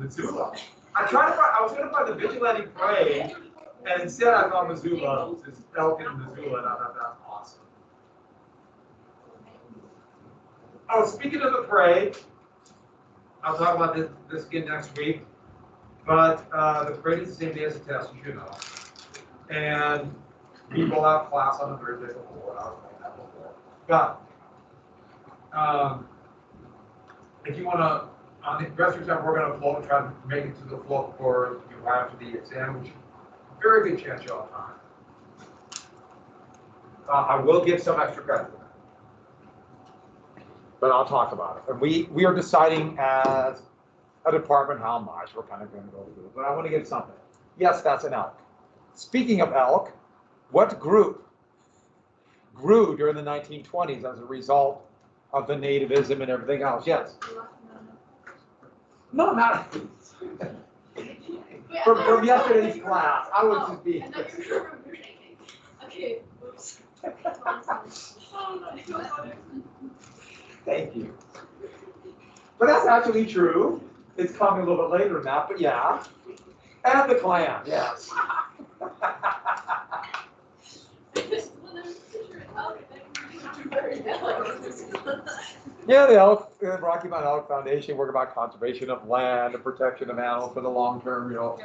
Missoula. I was going to find the vigilante parade, and instead I found Missoula. This elk in Missoula, and I thought that's awesome. Oh, speaking of the parade, I'll talk about this again next week. But the parade is the same day as the test, as you know. And we will have class on the Thursday before. I was saying that before. But if you want to, on the rest of the time, we're going to float and try to make it to the float before you have to the exam, which very good chance you'll have time. I will give some extra credit for that. But I'll talk about it. And we are deciding as a department how much we're kind of going to go through. But I want to get something. Yes, that's an elk. Speaking of elk, what group grew during the 1920s as a result of the nativism and everything else? Yes? No, not from yesterday's class. I was just being. Okay, oops. Thank you. But that's actually true. It's coming a little bit later than that, but yeah. And the Klan, yes. Yeah, the Rocky Mountain Elk Foundation work about conservation of land and protection of animals for the long term, you know.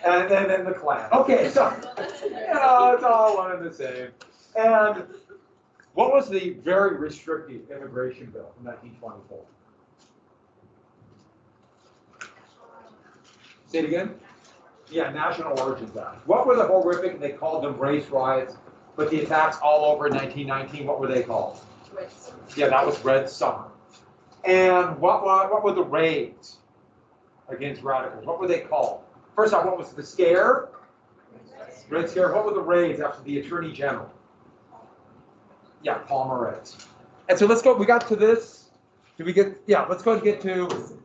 And then the Klan. Okay, so it's all one and the same. And what was the very restrictive immigration bill in 1924? Say it again? Yeah, National Origins Act. What were the horrific, they called them race riots, but the attacks all over in 1919, what were they called? Yeah, that was Red Summer. And what were the raids against radicals? What were they called? First off, what was the scare? Red Scare. What were the raids after the Attorney General? Yeah, Palmer raids. And so let's go, we got to this. Did we get, yeah, let's go and get to,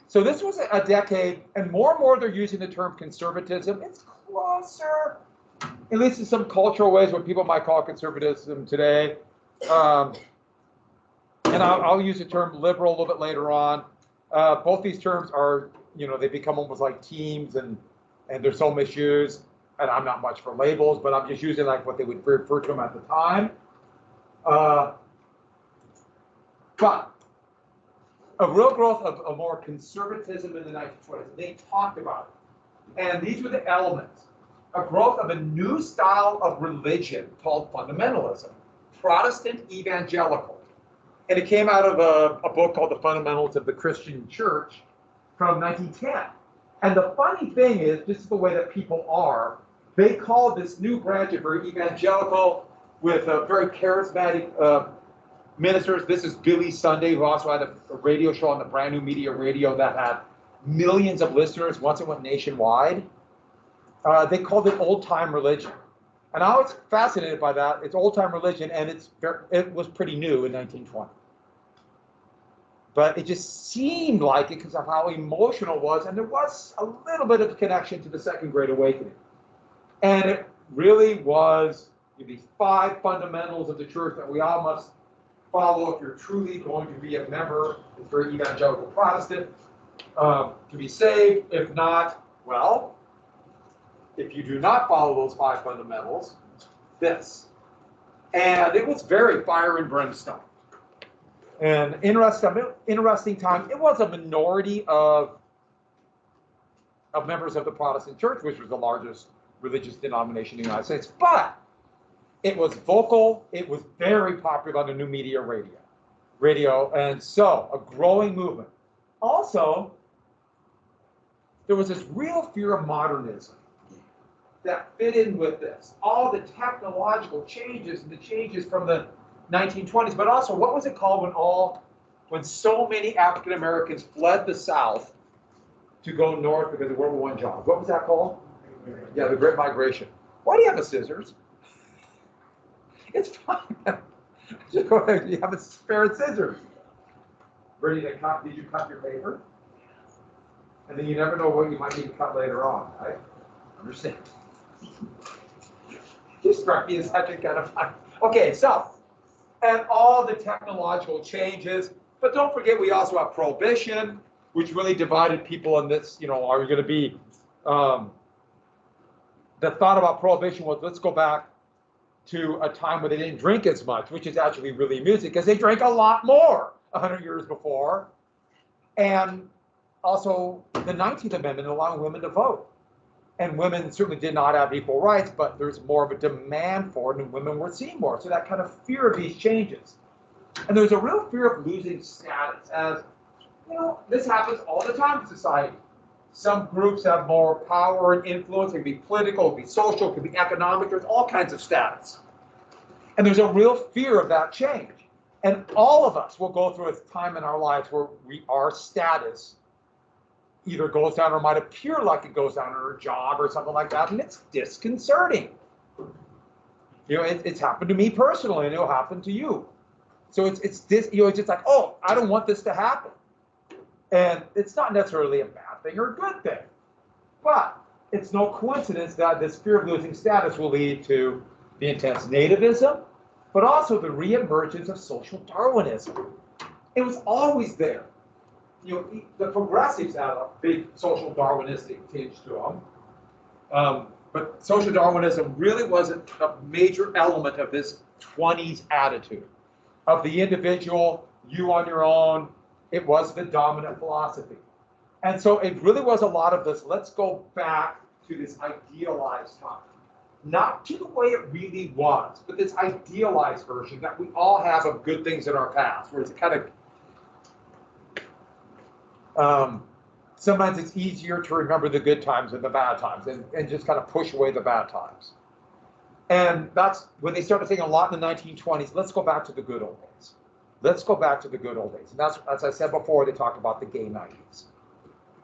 so this was a decade, and more they're using the term conservatism. It's closer, at least in some cultural ways, what people might call conservatism today. And I'll use the term liberal a little bit later on. Both these terms are, you know, they become almost like teams, and they're so misused. And I'm not much for labels, but I'm just using like what they would refer to them at the time. But a real growth of more conservatism in the 1920s. They talked about it. And these were the elements. A growth of a new style of religion called fundamentalism, Protestant evangelical. And it came out of a book called The Fundamentals of the Christian Church from 1910. And the funny thing is, this is the way that people are, they call this new branch of very evangelical with very charismatic ministers. This is Billy Sunday, who also had a radio show on the Brand New Media Radio that had millions of listeners. Once it went nationwide. They called it old-time religion. And I was fascinated by that. It's old-time religion, and it was pretty new in 1920. But it just seemed like it because of how emotional it was, and there was a little bit of connection to the Second Great Awakening. And it really was these 5 fundamentals of the church that we all must follow if you're truly going to be a member, if you're evangelical Protestant, to be saved. If not, well, if you do not follow those 5 fundamentals, this. And it was very fire and brimstone. And interesting time. It was a minority of members of the Protestant church, which was the largest religious denomination in the United States. But it was vocal. It was very popular on the New Media Radio. And so a growing movement. Also, there was this real fear of modernism that fit in with this. All the technological changes and the changes from the 1920s, but also what was it called when so many African Americans fled the South to go north because of World War I jobs? What was that called? Yeah, the Great Migration. Why do you have a scissors? It's fine. Just go ahead. You have a spare scissors. Ready to cut? Did you cut your paper? And then you never know what you might need to cut later on, right? Understand? You struck me as such a kind of fun. Okay, so, and all the technological changes, but don't forget we also have prohibition, which really divided people in this, are you going to be, the thought about prohibition was, let's go back to a time where they didn't drink as much, which is actually really amusing because they drank a lot more 100 years before. And also the 19th Amendment allowing women to vote. And women certainly did not have equal rights, but there's more of a demand for it, and women were seen more. So that kind of fear of these changes. And there's a real fear of losing status, as, this happens all the time in society. Some groups have more power and influence. It can be political, it can be social, it can be economic. There's all kinds of status. And there's a real fear of that change. And all of us will go through a time in our lives where our status either goes down or might appear like it goes down in our job or something like that, and it's disconcerting. It's happened to me personally, and it'll happen to you. So it's just like, oh, I don't want this to happen. And it's not necessarily a bad thing or a good thing. But it's no coincidence that this fear of losing status will lead to the intense nativism, but also the reemergence of social Darwinism. It was always there. The progressives had a big social Darwinistic tinge to them. But social Darwinism really wasn't a major element of this 20s attitude of the individual, you on your own. It was the dominant philosophy. And so it really was a lot of this, let's go back to this idealized time. Not to the way it really was, but this idealized version that we all have of good things in our past, where it's kind of, sometimes it's easier to remember the good times than the bad times and just kind of push away the bad times. And that's when they started saying a lot in the 1920s, let's go back to the good old days. Let's go back to the good old days. And that's, as I said before, they talked about the gay 90s.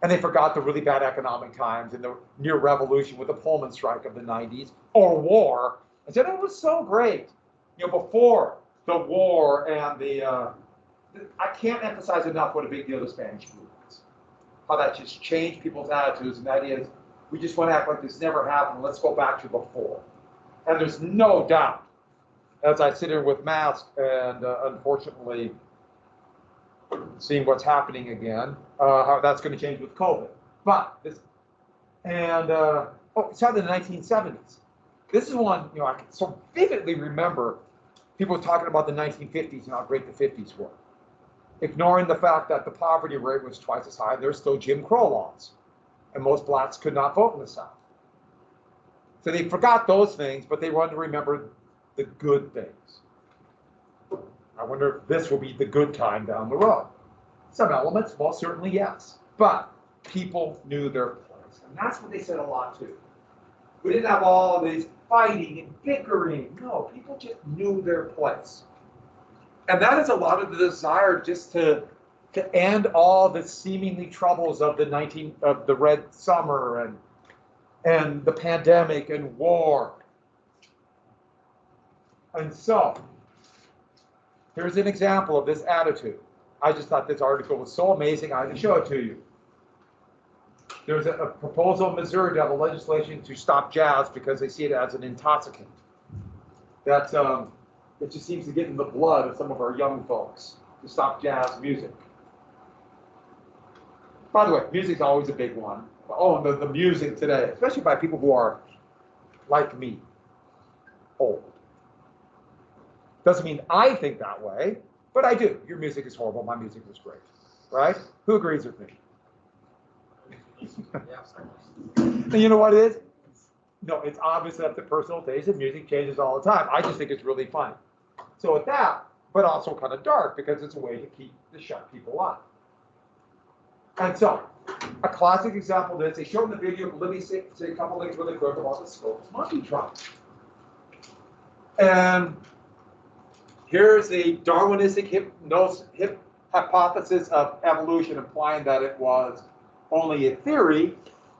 And they forgot the really bad economic times and the near revolution with the Pullman strike of the 90s, or war, and said it was so great. Before the war and I can't emphasize enough what a big deal the Spanish flu was. How that just changed people's attitudes, and that is, we just want to act like this never happened. Let's go back to before. And there's no doubt, as I sit here with masks and unfortunately seeing what's happening again, how that's going to change with COVID. But this, and it started in the 1970s. This is one, I can so vividly remember people talking about the 1950s and how great the 50s were, ignoring the fact that the poverty rate was twice as high. There's still Jim Crow laws, and most blacks could not vote in the South. So they forgot those things, but they wanted to remember the good things. I wonder if this will be the good time down the road. Some elements, most certainly yes, but people knew their place, and that's what they said a lot too. We didn't have all these fighting and bickering. No, people just knew their place. And that is a lot of the desire just to end all the seemingly troubles of the Red Summer and the pandemic and war. And so, here's an example of this attitude. I just thought this article was so amazing, I had to show it to you. There's a proposal in Missouri to have a legislation to stop jazz because they see it as an intoxicant. That's it just seems to get in the blood of some of our young folks to stop jazz music. By the way, music's always a big one. Oh, the music today, especially by people who are like me, old. Doesn't mean I think that way, but I do. Your music is horrible. My music is great, right? Who agrees with me? And you know what it is? No, it's obvious that the personal taste in music changes all the time. I just think it's really fun. So with that, but also kind of dark because it's a way to shut people up. And so, a classic example of this, they showed in the video, let me say a couple things really quick about the Scopes monkey trunk. And here's the Darwinistic hypothesis of evolution, implying that it was only a theory,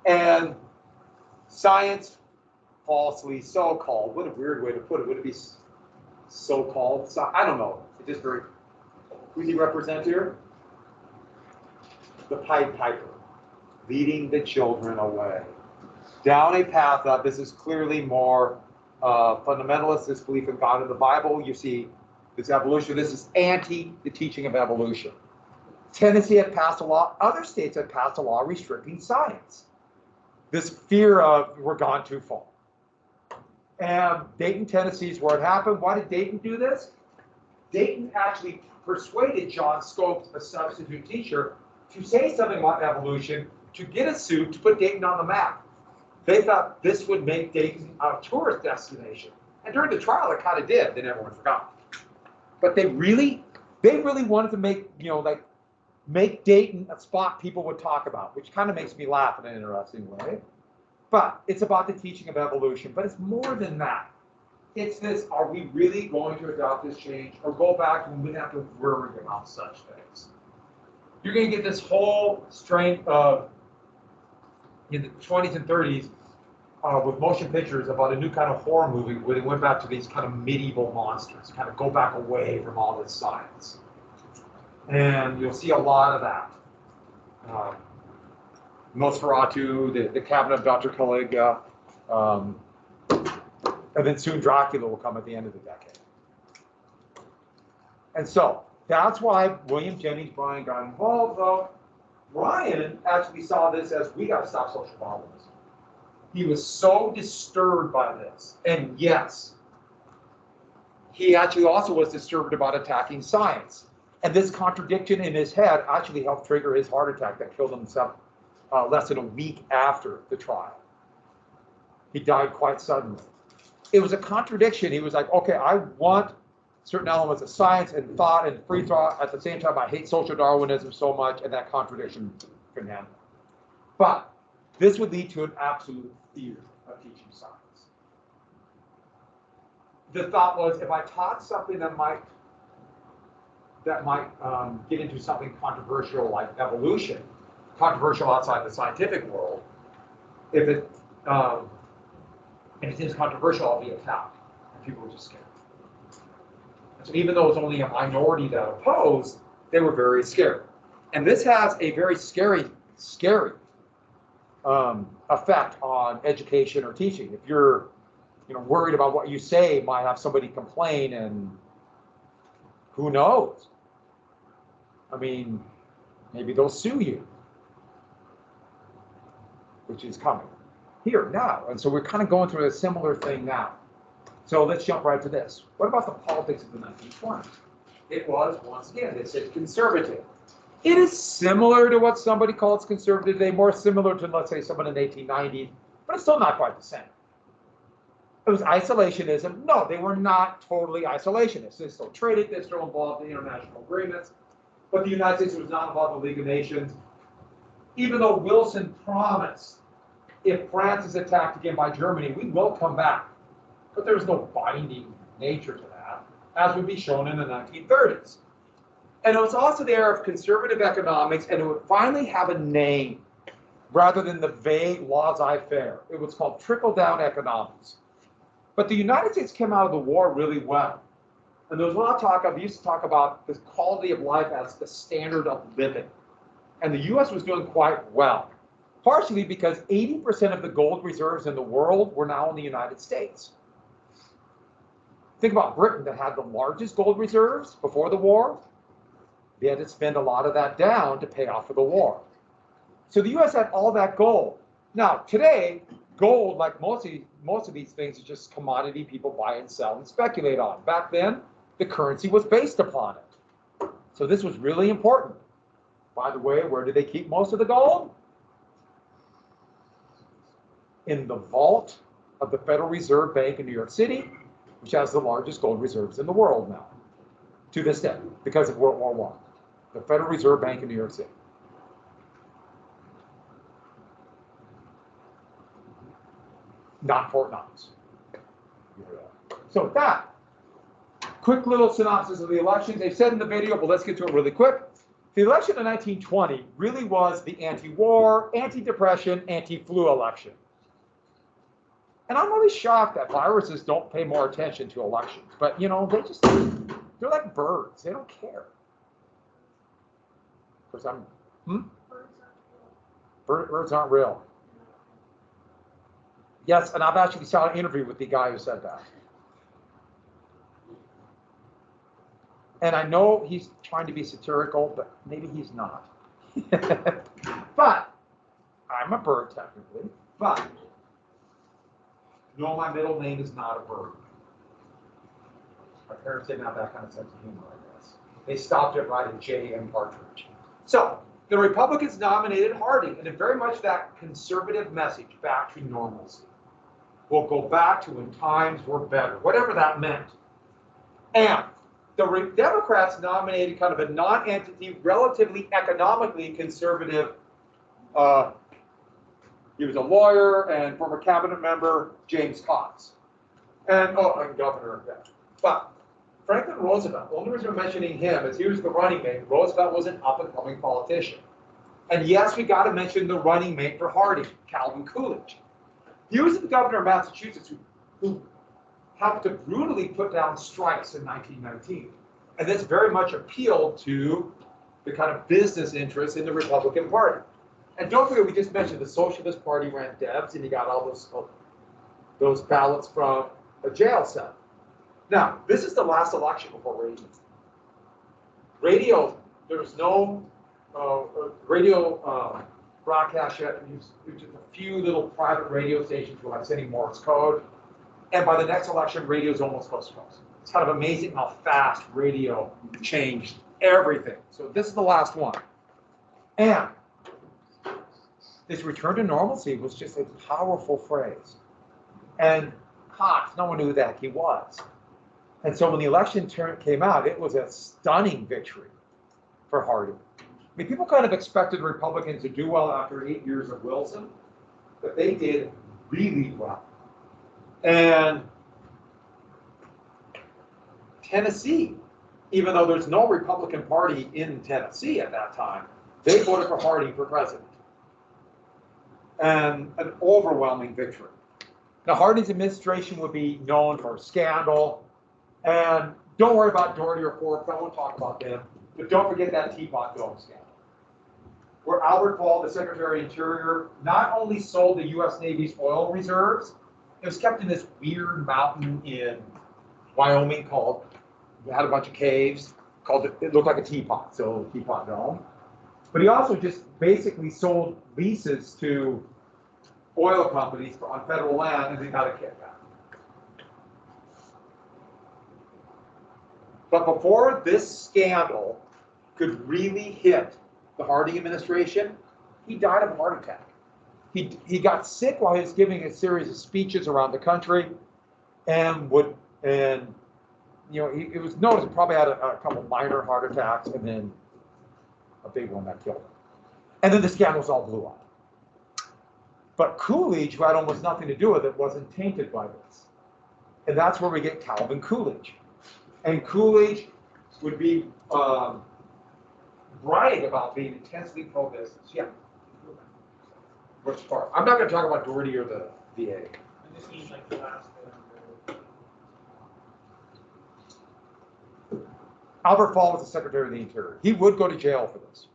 and science falsely so-called. What a weird way to put it. Would it be so-called? I don't know. It's just very. Who do you represent here? The Pied Piper, leading the children away down a path of this is clearly more fundamentalist, this belief in God and the Bible. You see this evolution. This is anti the teaching of evolution. Tennessee had passed a law. Other states had passed a law restricting science. This fear of we're gone too far. And Dayton, Tennessee is where it happened. Why did Dayton do this? Dayton actually persuaded John Scopes, a substitute teacher, to say something about evolution, to get a suit, to put Dayton on the map. They thought this would make Dayton a tourist destination. And during the trial, it kind of did. Then everyone forgot. But they really wanted to make, make Dayton a spot people would talk about, which kind of makes me laugh in an interesting way. But it's about the teaching of evolution. But it's more than that. It's this, are we really going to adopt this change or go back to when we have to worry about such things? You're going to get this whole strain of, in the 20s and 30s, with motion pictures about a new kind of horror movie where they went back to these kind of medieval monsters, kind of go back away from all this science. And you'll see a lot of that. Nosferatu, the Cabinet of Dr. Caligula, and then soon Dracula will come at the end of the decade. And so that's why William Jennings Bryan got involved, though. Bryan actually saw this as, we got to stop social Darwinism. He was so disturbed by this. And yes, he actually also was disturbed about attacking science. And this contradiction in his head actually helped trigger his heart attack that killed himself less than a week after the trial. He died quite suddenly. It was a contradiction. He was like, okay, I want certain elements of science and thought and free thought. At the same time, I hate social Darwinism so much, and that contradiction couldn't handle it. But this would lead to an absolute fear of teaching science. The thought was, if I taught something that might get into something controversial like evolution, controversial outside the scientific world, if it seems controversial, I'll be attacked. And people were just scared. And so even though it was only a minority that opposed, they were very scared. And this has a very scary effect on education or teaching. If you're worried about what you say might have somebody complain, and who knows? I mean, maybe they'll sue you, which is coming here now. And so we're kind of going through a similar thing now. So let's jump right to this. What about the politics of the 1920s? It was, once again, they said conservative. It is similar to what somebody calls conservative today, more similar to, let's say, someone in the 1890s, but it's still not quite the same. It was isolationism. No, they were not totally isolationists. They still traded, they still involved in international agreements, but the United States was not involved in the League of Nations. Even though Wilson promised, if France is attacked again by Germany, we will come back. But there was no binding nature to that, as would be shown in the 1930s. And it was also the era of conservative economics, and it would finally have a name rather than the vague laissez-faire. It was called trickle-down economics. But the United States came out of the war really well. And there was a lot of talk, we used to talk about the quality of life as the standard of living. And the US was doing quite well, partially because 80% of the gold reserves in the world were now in the United States. Think about Britain, that had the largest gold reserves before the war. They had to spend a lot of that down to pay off for the war. So the US had all that gold. Now, today, gold, like most of these things, is just commodity people buy and sell and speculate on. Back then, the currency was based upon it. So this was really important. By the way, where did they keep most of the gold? In the vault of the Federal Reserve Bank in New York City, which has the largest gold reserves in the world now, to this day, because of World War I. The Federal Reserve Bank in New York City. Not Fort Knox. So with that, quick little synopsis of the elections. They've said in the video, but let's get to it really quick. The election of 1920 really was the anti-war, anti-depression, anti-flu election. And I'm really shocked that viruses don't pay more attention to elections. But, they're like birds. They don't care. For some, Birds aren't real. Yes, and I've actually saw an interview with the guy who said that. And I know he's trying to be satirical, but maybe he's not. But I'm a bird technically, but no, my middle name is not a bird. My parents didn't have that kind of sense of humor, I guess. They stopped it right at J.M. Partridge. So the Republicans nominated Harding, and very much that conservative message, back to normalcy. We'll go back to when times were better, whatever that meant. And the Democrats nominated kind of a non-entity, relatively economically conservative. He was a lawyer and former cabinet member, James Cox, and governor. Yeah. But Franklin Roosevelt, the only reason we're mentioning him is he was the running mate. Roosevelt was an up-and-coming politician. And yes, we got to mention the running mate for Harding, Calvin Coolidge. He was the governor of Massachusetts who helped to brutally put down strikes in 1919. And this very much appealed to the kind of business interests in the Republican Party. And don't forget, we just mentioned the Socialist Party ran Debs, and he got all those ballots from a jail cell. Now, this is the last election before radio. There was no radio broadcast yet. There's just a few little private radio stations were like sending Morse code. And by the next election, radio's almost coast to coast. It's kind of amazing how fast radio changed everything. So this is the last one. And this return to normalcy was just a powerful phrase. And Cox, no one knew who the heck he was. And so when the election came out, it was a stunning victory for Harding. I mean, people kind of expected Republicans to do well after 8 years of Wilson, but they did really well. And Tennessee, even though there's no Republican Party in Tennessee at that time, they voted for Harding for president. And an overwhelming victory. Now, Harding's administration would be known for scandal. And don't worry about Doherty or Forbes, I won't talk about them. But don't forget that Teapot Dome scandal, where Albert Fall, the Secretary of Interior, not only sold the U.S. Navy's oil reserves, it was kept in this weird mountain in Wyoming called, it had a bunch of caves, it looked like a teapot, so Teapot Dome. But he also just basically sold leases to oil companies on federal land and they got a kickback. But before this scandal could really hit the Harding administration, he died of a heart attack. He got sick while he was giving a series of speeches around the country, and it was noticed he probably had a couple minor heart attacks and then a big one that killed him. And then the scandals all blew up. But Coolidge, who had almost nothing to do with it, wasn't tainted by this. And that's where we get Calvin Coolidge. And Coolidge would be brag about being intensely pro-business. Yeah. Which part? I'm not going to talk about Doherty or the VA. I just need like the last Albert Fall was the Secretary of the Interior. He would go to jail for this,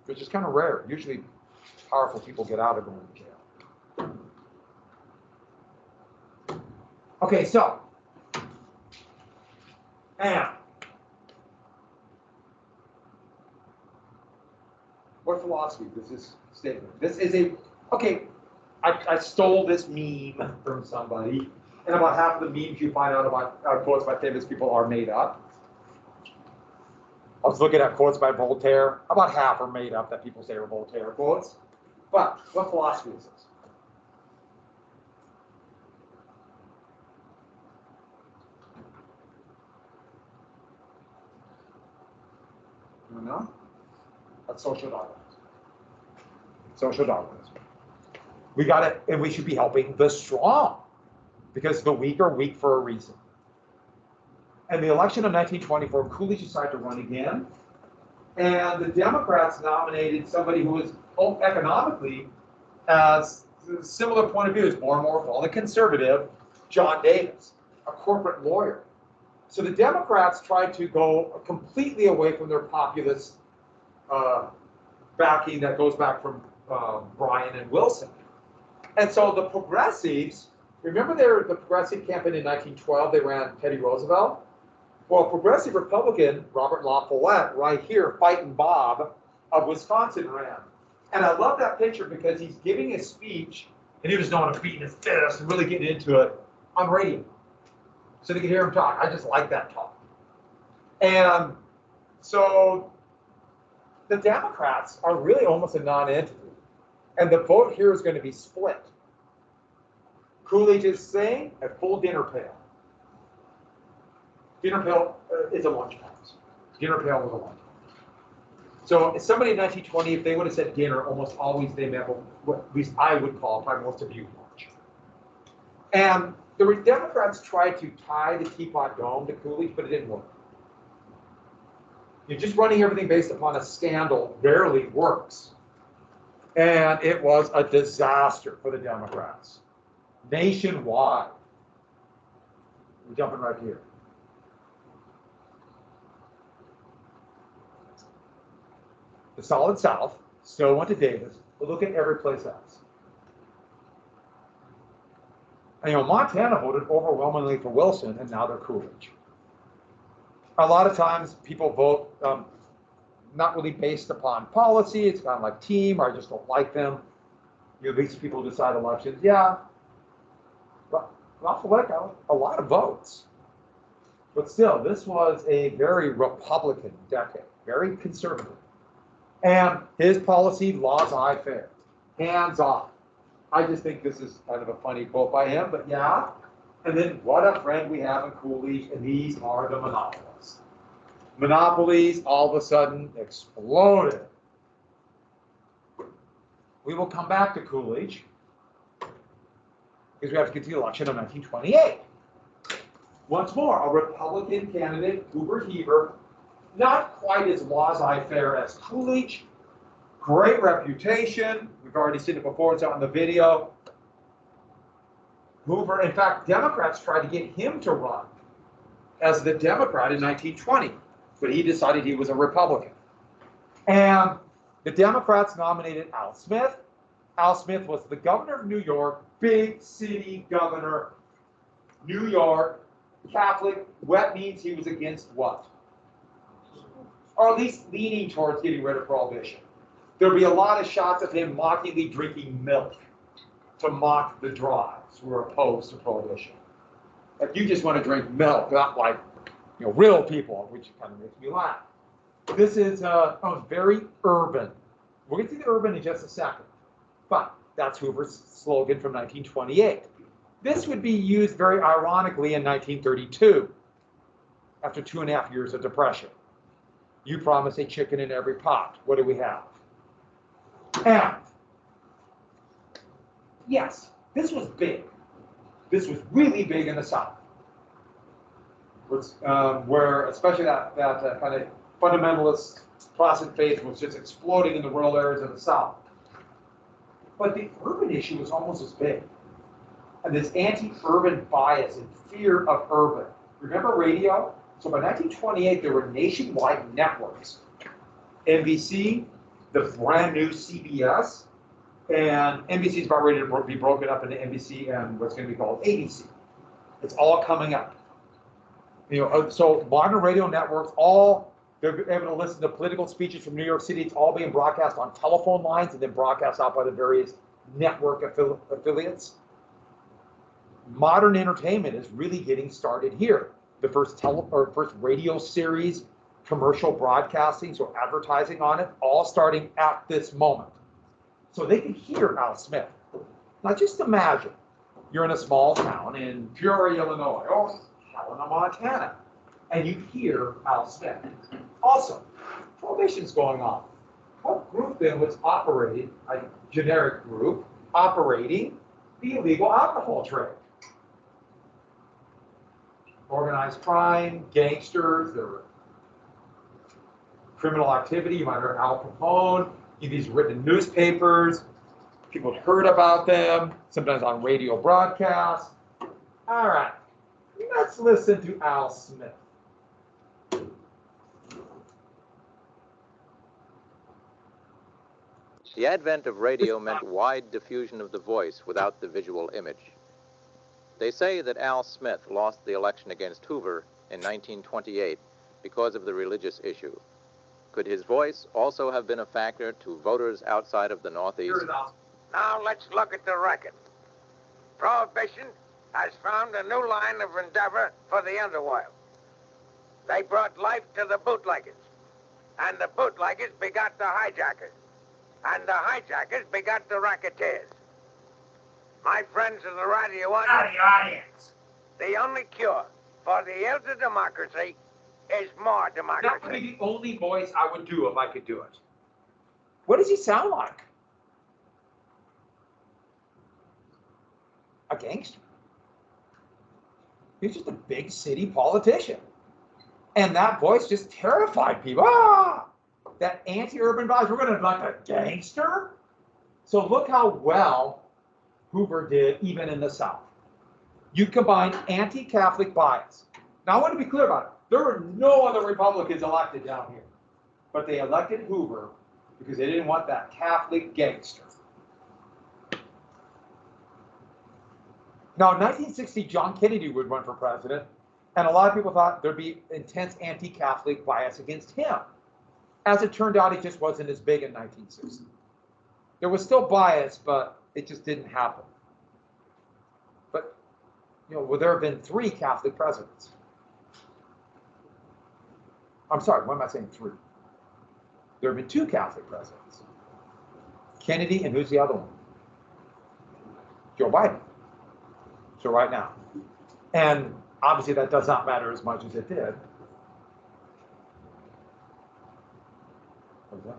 which is kind of rare. Usually powerful people get out of going to jail. Okay, so, and what philosophy does this statement? This is I stole this meme from somebody, and about half of the memes you find out about quotes by famous people are made up. I was looking at quotes by Voltaire. About half are made up that people say are Voltaire quotes. But what philosophy is this? You know? That's social Darwinism. Social Darwinism. We got it, and we should be helping the strong, because the weak are weak for a reason. And the election of 1924, Coolidge decided to run again, and the Democrats nominated somebody who was economically has a similar point of view, is more and more fallen conservative, John Davis, a corporate lawyer. So the Democrats tried to go completely away from their populist backing that goes back from Bryan and Wilson. And so the progressives, remember the progressive campaign in 1912, they ran Teddy Roosevelt? Well, progressive Republican Robert La Follette, right here, fighting Bob of Wisconsin, ran. And I love that picture because he's giving a speech, and he was doing a beating his fist and really getting into it on radio. So they could hear him talk. I just like that talk. And so the Democrats are really almost a non-entity. And the vote here is going to be split. Coolidge is saying a full dinner pail. Dinner pail is a lunch box. Dinner pail was a lunch box. So somebody in 1920, if they would have said dinner, almost always they meant what at least I would call probably most of you lunch. And the Democrats tried to tie the Teapot Dome to Coolidge, but it didn't work. You're just running everything based upon a scandal rarely works. And it was a disaster for the Democrats. Nationwide. We're jumping right here. The Solid South still went to Davis, but look at every place else. And, Montana voted overwhelmingly for Wilson, and now they're Coolidge. A lot of times people vote not really based upon policy. It's kind of like team, or I just don't like them. These people decide elections. Yeah, but Lafayette got a lot of votes. But still, this was a very Republican decade, very conservative. And his policy, laissez-faire, hands off. I just think this is kind of a funny quote by him, but yeah. And then what a friend we have in Coolidge, and these are the monopolists. Monopolies all of a sudden exploded. We will come back to Coolidge because we have to get to the election of 1928. Once more, a Republican candidate, Hoover, not quite as laissez-faire as Coolidge. Great reputation. We've already seen it before. It's out in the video. Hoover, in fact, Democrats tried to get him to run as the Democrat in 1920, but he decided he was a Republican. And the Democrats nominated Al Smith. Al Smith was the governor of New York, big city governor, New York, Catholic. What means he was against what? Or at least leaning towards getting rid of prohibition. There'll be a lot of shots of him mockingly drinking milk to mock the drives who are opposed to prohibition. Like, you just want to drink milk, not like, real people, which kind of makes me laugh. This is very urban. We'll get to the urban in just a second. But that's Hoover's slogan from 1928. This would be used very ironically in 1932, after 2.5 years of depression. You promise a chicken in every pot. What do we have? And yes, this was big. This was really big in the South, where especially that kind of fundamentalist Protestant faith was just exploding in the rural areas of the South. But the urban issue was almost as big. And this anti-urban bias and fear of urban. Remember radio? So by 1928, there were nationwide networks. NBC, the brand new CBS, and NBC is about ready to be broken up into NBC and what's going to be called ABC. It's all coming up. So modern radio networks, they're able to listen to political speeches from New York City. It's all being broadcast on telephone lines and then broadcast out by the various network affiliates. Modern entertainment is really getting started here. The first radio series, commercial broadcasting, so advertising on it, all starting at this moment. So they can hear Al Smith. Now just imagine you're in a small town in Peoria, Illinois, or Helena, Montana, and you hear Al Smith. Also, prohibition's going on. What group then was operating, a generic group, operating the illegal alcohol trade? Organized crime, gangsters, there were criminal activity. You might have heard Al Capone. These written in newspapers. People had heard about them, sometimes on radio broadcasts. All right, let's listen to Al Smith. The advent of radio meant wide diffusion of the voice without the visual image. They say that Al Smith lost the election against Hoover in 1928 because of the religious issue. Could his voice also have been a factor to voters outside of the Northeast? Now let's look at the record. Prohibition has found a new line of endeavor for the underworld. They brought life to the bootleggers, and the bootleggers begot the hijackers, and the hijackers begot the racketeers. My friends in the radio audience, the only cure for the ills of democracy is more democracy. That would be the only voice I would do if I could do it. What does he sound like? A gangster. He's just a big city politician. And that voice just terrified people. Ah! That anti-urban vibes, we're going to elect a gangster? So look how well Hoover did even in the South. You combine anti-Catholic bias. Now I want to be clear about it. There were no other Republicans elected down here. But they elected Hoover because they didn't want that Catholic gangster. Now in 1960, John Kennedy would run for president. And a lot of people thought there'd be intense anti-Catholic bias against him. As it turned out, it just wasn't as big in 1960. There was still bias, but it just didn't happen. But, well, there have been 3 Catholic presidents. I'm sorry, why am I saying 3? There have been 2 Catholic presidents. Kennedy, and who's the other one? Joe Biden. So right now. And obviously that does not matter as much as it did. What's that?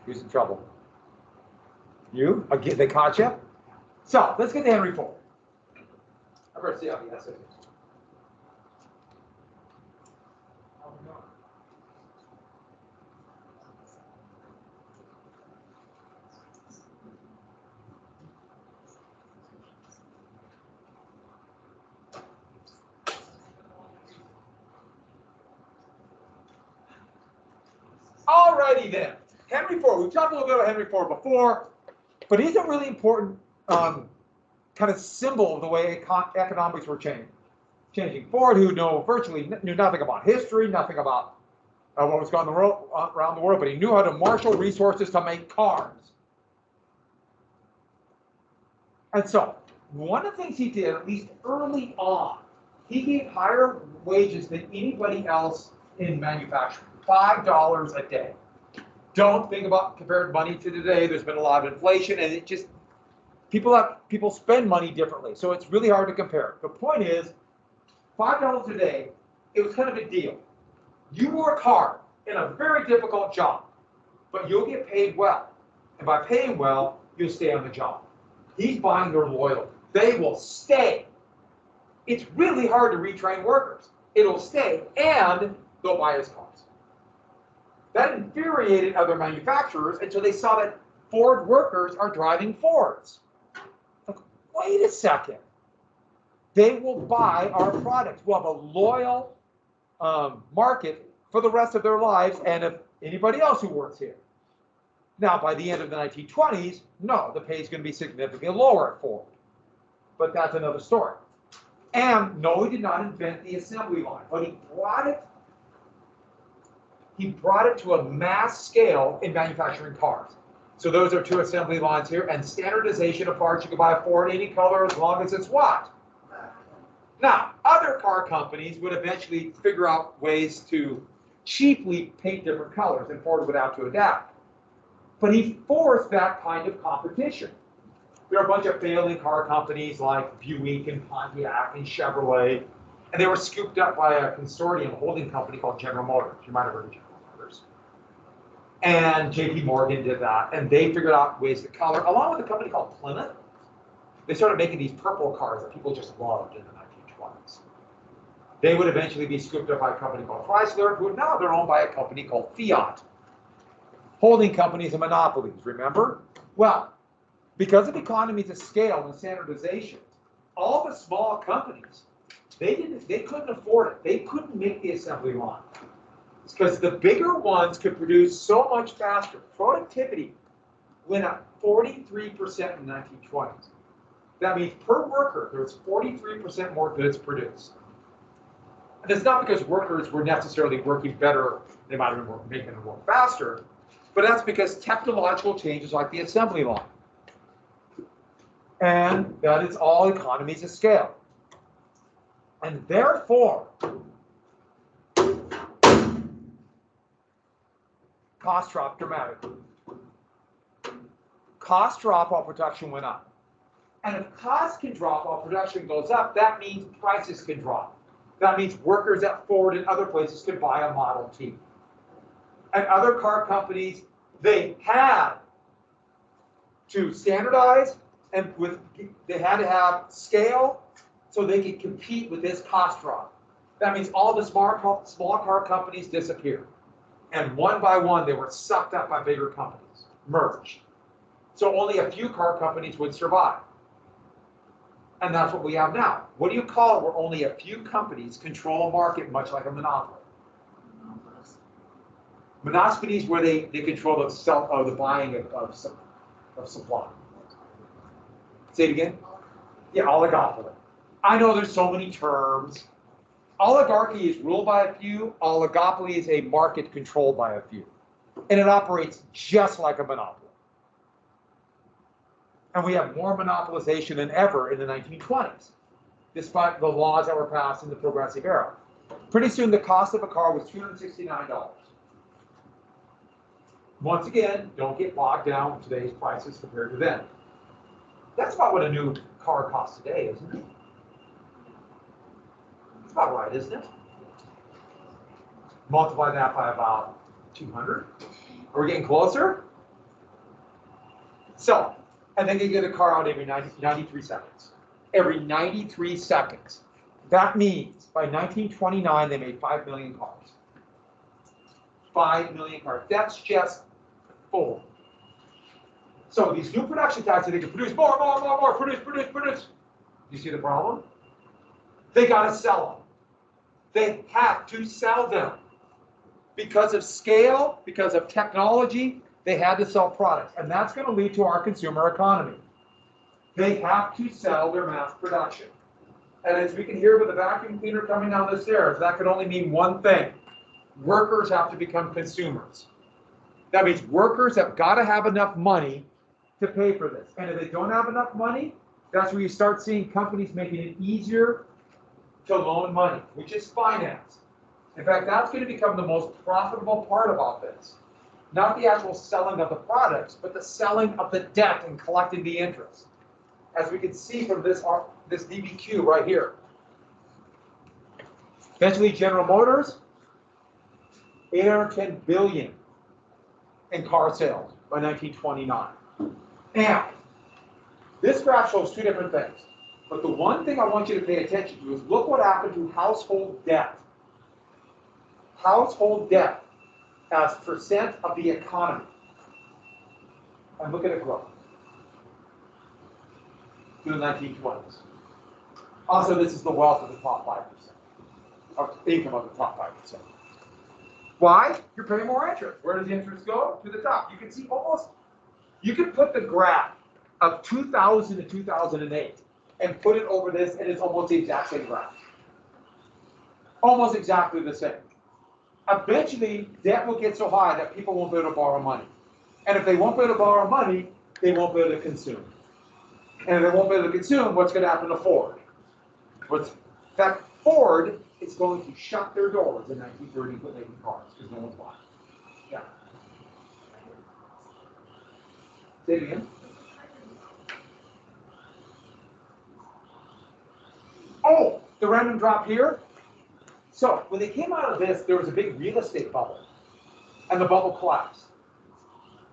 Who's in trouble? You? Again, they caught you? So let's get to Henry Ford. I better see how the essay is. Alrighty then, Henry Ford. We've talked a little bit about Henry Ford before, but he's a really important kind of symbol of the way economics were changing. Ford, who virtually knew nothing about history, nothing about what was going on around the world, but he knew how to marshal resources to make cars. And so, one of the things he did, at least early on, he gave higher wages than anybody else in manufacturing. $5 a day. Don't think about compared money to today. There's been a lot of inflation, and it just people spend money differently, so it's really hard to compare. The point is, $5 a day. It was kind of a deal. You work hard in a very difficult job, but you'll get paid well, and by paying well, you'll stay on the job. He's buying their loyalty. They will stay. It's really hard to retrain workers. It'll stay, and they'll buy his cars. That infuriated other manufacturers until they saw that Ford workers are driving Fords. Like, wait a second. They will buy our products. We'll have a loyal market for the rest of their lives and of anybody else who works here. Now, by the end of the 1920s, no, the pay is going to be significantly lower at Ford. But that's another story. And no, he did not invent the assembly line, but he brought it to a mass scale in manufacturing cars. So those are 2 assembly lines here, and standardization of parts. You can buy a Ford any color as long as it's what? Now, other car companies would eventually figure out ways to cheaply paint different colors, and Ford would have to adapt. But he forced that kind of competition. There are a bunch of failing car companies like Buick and Pontiac and Chevrolet, and they were scooped up by a consortium holding company called General Motors. You might have heard of General Motors. And JP Morgan did that, and they figured out ways to color, along with a company called Plymouth. They started making these purple cars that people just loved in the 1920s. They would eventually be scooped up by a company called Chrysler, who now they're owned by a company called Fiat. Holding companies and monopolies, remember? Well, because of economies of scale and standardization, all the small companies, they couldn't afford it. They couldn't make the assembly line. It's because the bigger ones could produce so much faster. Productivity went up 43% in the 1920s. That means per worker, there was 43% more goods produced. And it's not because workers were necessarily working better, they might have been making it work faster, but that's because technological changes like the assembly line. And that is all economies of scale. And therefore, costs dropped dramatically. Costs drop while production went up. And if costs can drop while production goes up, that means prices can drop. That means workers at Ford and other places can buy a Model T. And other car companies, they had to standardize, and they had to have scale so they could compete with this cost drop. That means all the small car companies disappeared. And one by one, they were sucked up by bigger companies, merged. So only a few car companies would survive. And that's what we have now. What do you call it where only a few companies control a market, much like a monopoly? Monopolies where they control the buying of supply. Say it again? Yeah, oligopoly. I know there's so many terms. Oligarchy is ruled by a few. Oligopoly is a market controlled by a few. And it operates just like a monopoly. And we have more monopolization than ever in the 1920s, despite the laws that were passed in the progressive era. Pretty soon, the cost of a car was $269. Once again, don't get bogged down with today's prices compared to then. That's about what a new car costs today, isn't it? That's about right, isn't it? Multiply that by about 200. Are we getting closer? So, and then you get a car out every 93 seconds. Every 93 seconds. That means by 1929, they made 5 million cars. 5 million cars. That's just full. So these new production taxes, they can produce more, produce. You see the problem? They got to sell them. They have to sell them. Because of scale, because of technology, they had to sell products. And that's going to lead to our consumer economy. They have to sell their mass production. And as we can hear with the vacuum cleaner coming down the stairs, that could only mean one thing. Workers have to become consumers. That means workers have got to have enough money to pay for this. And if they don't have enough money, that's where you start seeing companies making it easier to loan money, which is finance. In fact, that's going to become the most profitable part about this. Not the actual selling of the products, but the selling of the debt and collecting the interest. As we can see from this DBQ right here. Eventually, General Motors, $810 billion in car sales by 1929. And this graph shows two different things. But the one thing I want you to pay attention to is look what happened to household debt. Household debt as percent of the economy. And look at it grow through the 1920s. Also, this is the wealth of the top 5%, or income of the top 5%. Why? You're paying more interest. Where does the interest go? To the top. You can see almost, you could put the graph of 2000 to 2008 and put it over this, and it's almost the exact same graph. Almost exactly the same. Eventually, debt will get so high that people won't be able to borrow money. And if they won't be able to borrow money, they won't be able to consume. And if they won't be able to consume, what's going to happen to Ford? In fact, Ford is going to shut their doors in 1930 when making cars because no one's buying. Yeah. Say it again. Oh, the random drop here. So when they came out of this, there was a big real estate bubble, and the bubble collapsed.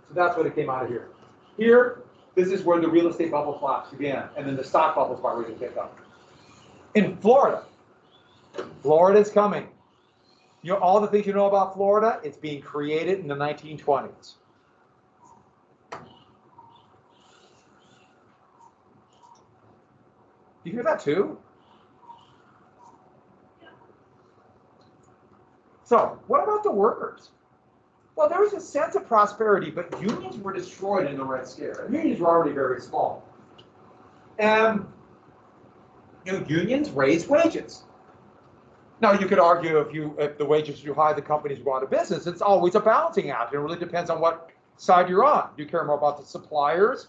So that's where they came out of here. Here, this is where the real estate bubble collapsed began, and then the stock bubble is why we picked up. In Florida, Florida's coming. You know all the things you know about Florida? It's being created in the 1920s. You hear that too? So, what about the workers? Well, there was a sense of prosperity, but unions were destroyed in the Red Scare. Unions were already very small. And unions raised wages. Now, you could argue if the wages are too high, the companies go out of business. It's always a balancing act. It really depends on what side you're on. Do you care more about the suppliers,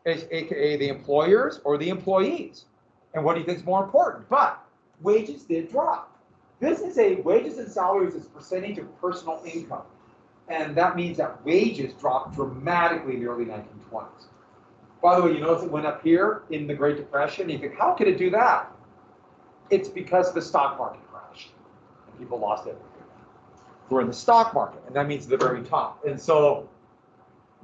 aka the employers, or the employees? And what do you think is more important? But wages did drop. This is wages and salaries as percentage of personal income. And that means that wages dropped dramatically in the early 1920s. By the way, you notice it went up here in the Great Depression. You think, how could it do that? It's because the stock market crashed and people lost everything. We're in the stock market, and that means the very top. And so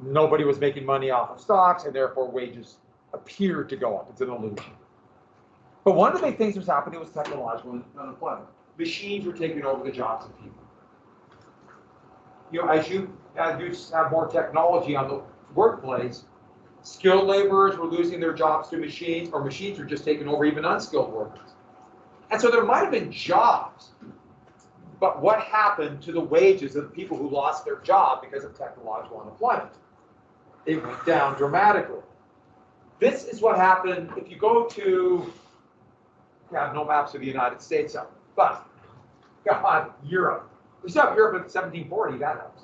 nobody was making money off of stocks, and therefore wages appeared to go up. It's an illusion. But one of the big things that was happening was technological unemployment. Machines were taking over the jobs of people. As you have more technology on the workplace, skilled laborers were losing their jobs to machines, or machines were just taking over even unskilled workers. And so there might have been jobs, but what happened to the wages of the people who lost their job because of technological unemployment? It went down dramatically. This is what happened if you go to, I have no maps of the United States up, but God, Europe. We still have Europe in 1740, that helps.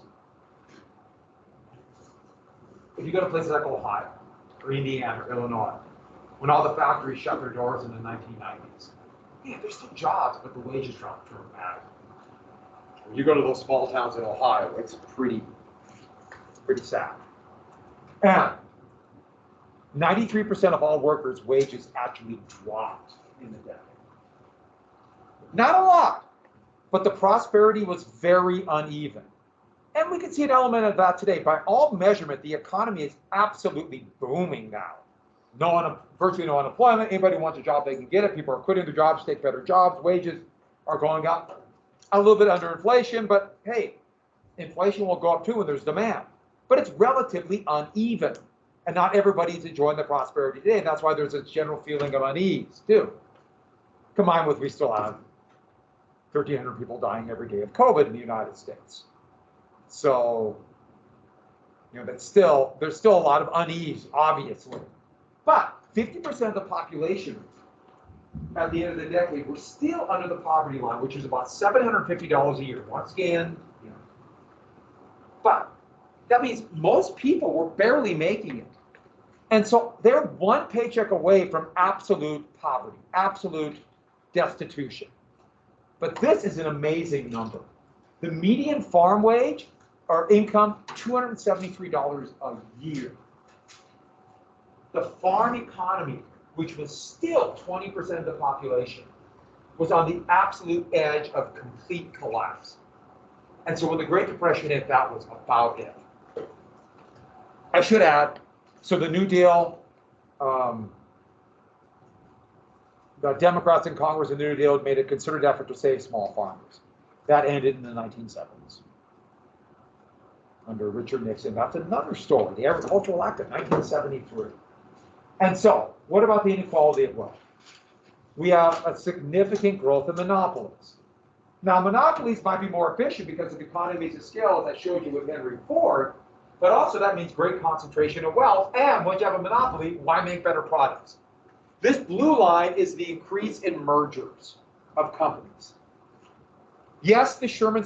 If you go to places like Ohio, or Indiana, or Illinois, when all the factories shut their doors in the 1990s, yeah, there's still jobs, but the wages dropped dramatically. When you go to those small towns in Ohio, it's pretty sad. And 93% of all workers' wages actually dropped in the decade. Not a lot, but the prosperity was very uneven. And we can see an element of that today. By all measurement, the economy is absolutely booming now. Virtually no unemployment. Anybody who wants a job, they can get it. People are quitting their jobs, take better jobs. Wages are going up. A little bit under inflation, but hey, inflation will go up too when there's demand. But it's relatively uneven. And not everybody's enjoying the prosperity today. And that's why there's a general feeling of unease too. Combined with we still have 1,300 people dying every day of COVID in the United States. So, there's still a lot of unease, obviously. But 50% of the population at the end of the decade were still under the poverty line, which is about $750 a year. Once again, but that means most people were barely making it. And so they're one paycheck away from absolute poverty, absolute destitution. But this is an amazing number. The median farm wage or income, $273 a year. The farm economy, which was still 20% of the population, was on the absolute edge of complete collapse. And so when the Great Depression hit, that was about it. I should add, so the New Deal, the Democrats in Congress in the New Deal made a concerted effort to save small farmers. That ended in the 1970s under Richard Nixon. That's another story, the Agricultural Act of 1973. And so, what about the inequality of wealth? We have a significant growth in monopolies. Now, monopolies might be more efficient because of economies of scale, as I showed you with Henry Ford, but also that means great concentration of wealth, and once you have a monopoly, why make better products? This blue line is the increase in mergers of companies. Yes, the Sherman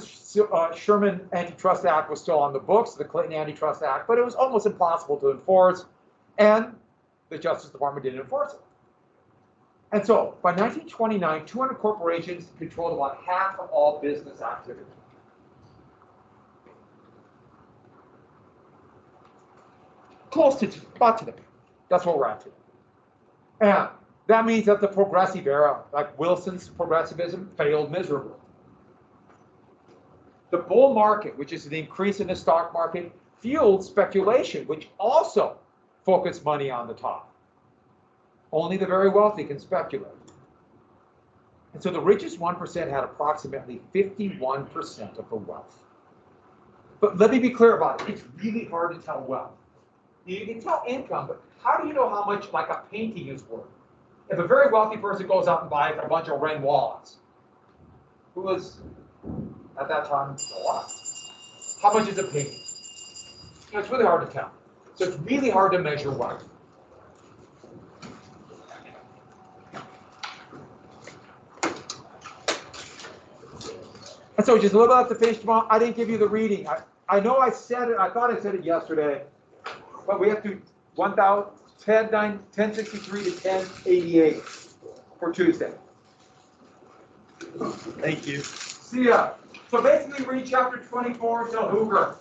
Antitrust Act was still on the books, the Clinton Antitrust Act, but it was almost impossible to enforce, and the Justice Department didn't enforce it. And so, by 1929, 200 corporations controlled about half of all business activity. Close to about today. That's where we're at today. And that means that the progressive era, like Wilson's progressivism, failed miserably. The bull market, which is the increase in the stock market, fueled speculation, which also focused money on the top. Only the very wealthy can speculate. And so the richest 1% had approximately 51% of the wealth. But let me be clear about it. It's really hard to tell wealth. You can tell income, but how do you know how much like a painting is worth? If a very wealthy person goes out and buys a bunch of Renoirs, who was at that time a lot, how much is a painting? It's really hard to tell. So it's really hard to measure wealth. And so just a little bit at the page tomorrow. I didn't give you the reading. I know I said it. I thought I said it yesterday, but we have to 1063 to 1088 for Tuesday. Thank you. See ya. So basically read chapter 24 till Hoover.